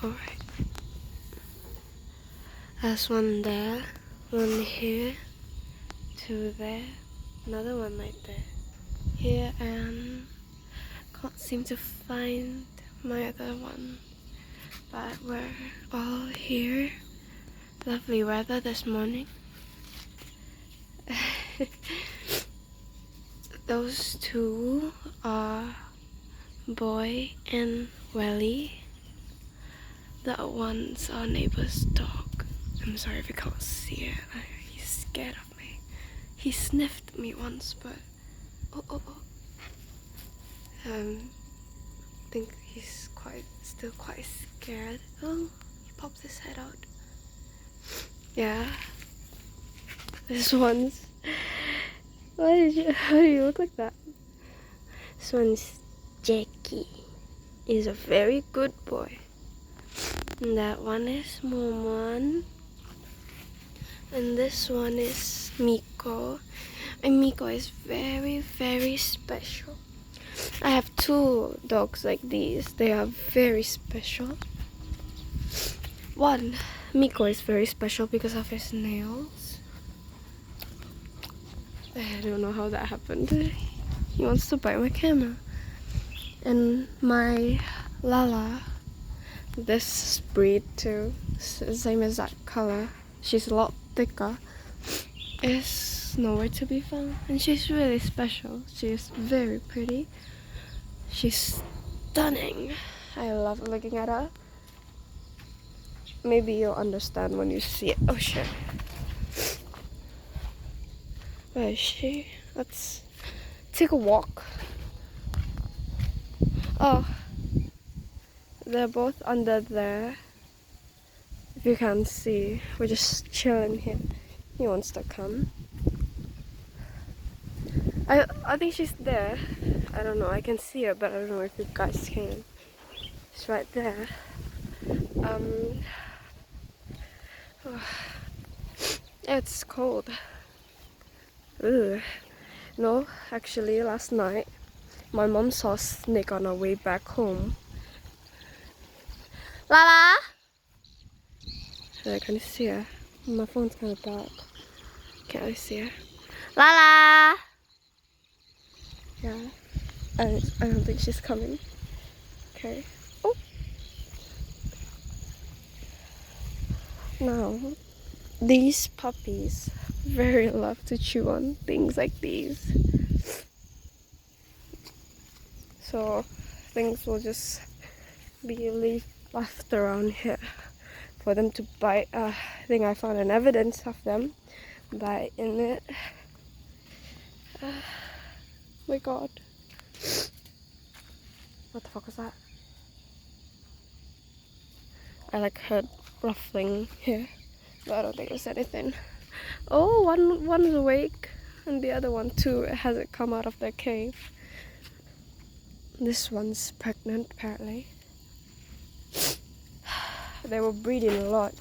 Alright. There's one there, one here, two there, another one right there. Here, and can't seem to find my other one. But we're all here. Lovely weather this morning. Those two are Boy and Welly. That one's our neighbor's dog. I'm sorry if you can't see it. He's scared of me. He sniffed me once, but I think he's still quite scared. Oh, he popped his head out. Yeah. This one's. How do you look like that? This one's Jackie. He's a very good boy. And that one is Momon. And this one is Miko. And Miko is very, very special. I have two dogs like these. They are very special. One, Miko is very special because of his nails. I don't know how that happened. He wants to bite my camera. And my Lala, this breed too, same as that color, she's a lot thicker, is nowhere to be found. And she's really special. She's very pretty. She's stunning. I love looking at her. Maybe you'll understand when you see it. Oh shit. Where is she? Let's take a walk. Oh, they're both under there. If you can't see, we're just chilling here. He wants to come. I think she's there. I don't know. I can see her, but I don't know if you guys can. She's right there. It's cold. Ugh. No, actually, last night my mom saw a snake on her way back home. Lala! I can't see her. My phone's kind of dark. Can't really see her. Lala! Yeah. I don't think she's coming. Okay. Oh! Now, these puppies very love to chew on things like these. So things will just be left around here for them to bite. I think I found an evidence of them biting it. My god. What the fuck was that? I heard ruffling here, but I don't think it was anything. Oh, one's awake, and the other one too hasn't come out of their cave. This one's pregnant, apparently. They were breeding a lot.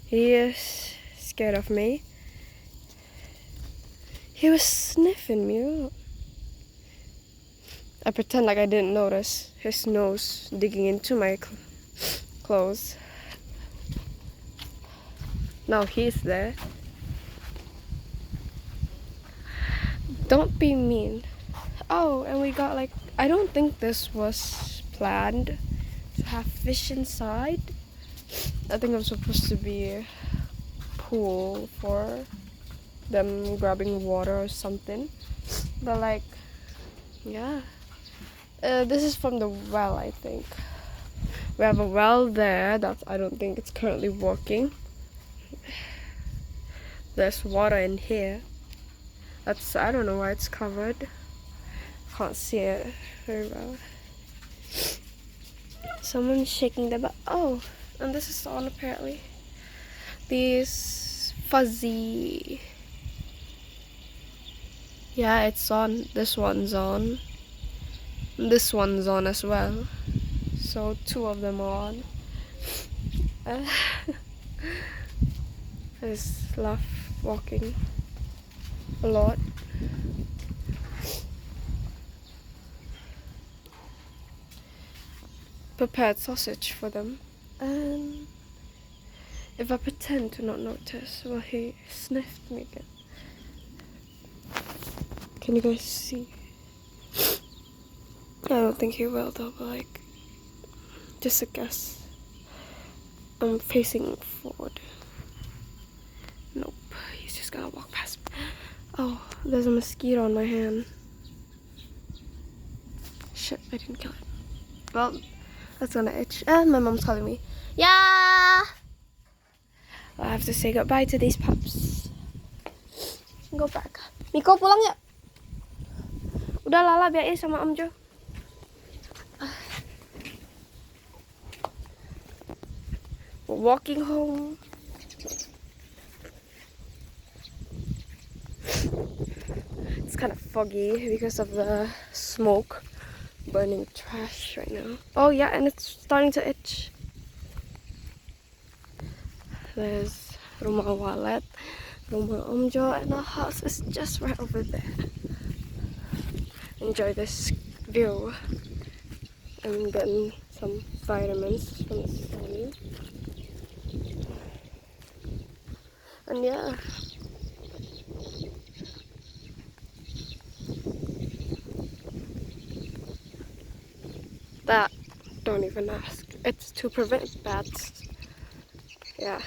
He is scared of me. He was sniffing me. Look. I pretend like I didn't notice his nose digging into my clothes. Now he's there. Don't be mean. Oh, and we got I don't think this was planned to have fish inside. I think I'm supposed to be a pool for them grabbing water or something. But yeah. This is from the well, I think. We have a well there that I don't think it's currently working. There's water in here. I don't know why it's covered. Can't see it very well. Someone's shaking the butt. Oh, and this is on apparently. These fuzzy. Yeah, it's on. This one's on. This one's on as well. So two of them are on. I just love walking a lot. Prepared sausage for them. And if I pretend to not notice, well, he sniffed me again. Can you guys see? I don't think he will though, but like, just a guess. I'm facing forward. Nope, he's just gonna walk past me. Oh, there's a mosquito on my hand. Shit, I didn't kill it. Well, that's gonna itch. And my mom's calling me. Yeah! I have to say goodbye to these pups. Go back. Miko pulang ya? Udah Lala biarin sama Om Jo. We're walking home. It's kind of foggy because of the smoke burning trash right now. Oh yeah, and it's starting to itch. There's rumah Walet, rumah Om Jo, and our house is just right over there. Enjoy this view. I'm getting some vitamins from the sun. And yeah. That, don't even ask. It's to prevent bats. Yeah.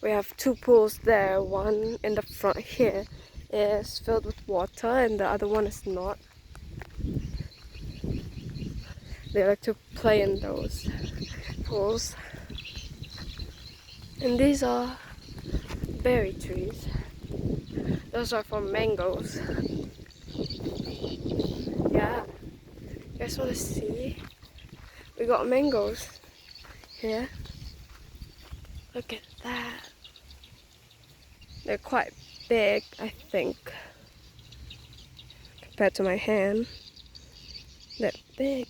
We have two pools there. One in the front here is filled with water and the other one is not. They like to play in those pools. And these are berry trees. Those are for mangoes. Yeah. You guys want to see? We got mangoes here. Look at that. They're quite big, I think, compared to my hand. They're big.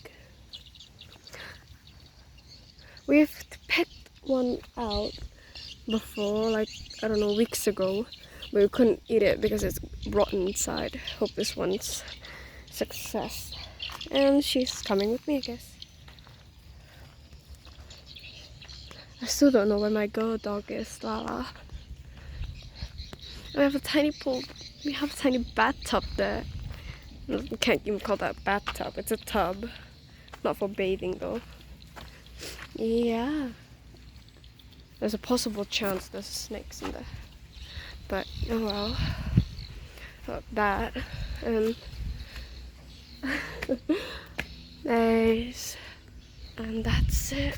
We've picked one out before, like, I don't know, weeks ago. But we couldn't eat it because it's rotten inside. Hope this one's success. And she's coming with me, I guess. I still don't know where my girl dog is, Lala. We have a tiny pool. We have a tiny bathtub there. You can't even call that a bathtub. It's a tub. Not for bathing though. Yeah. There's a possible chance there's snakes in there. But oh well. Not that. And there's, and that's it.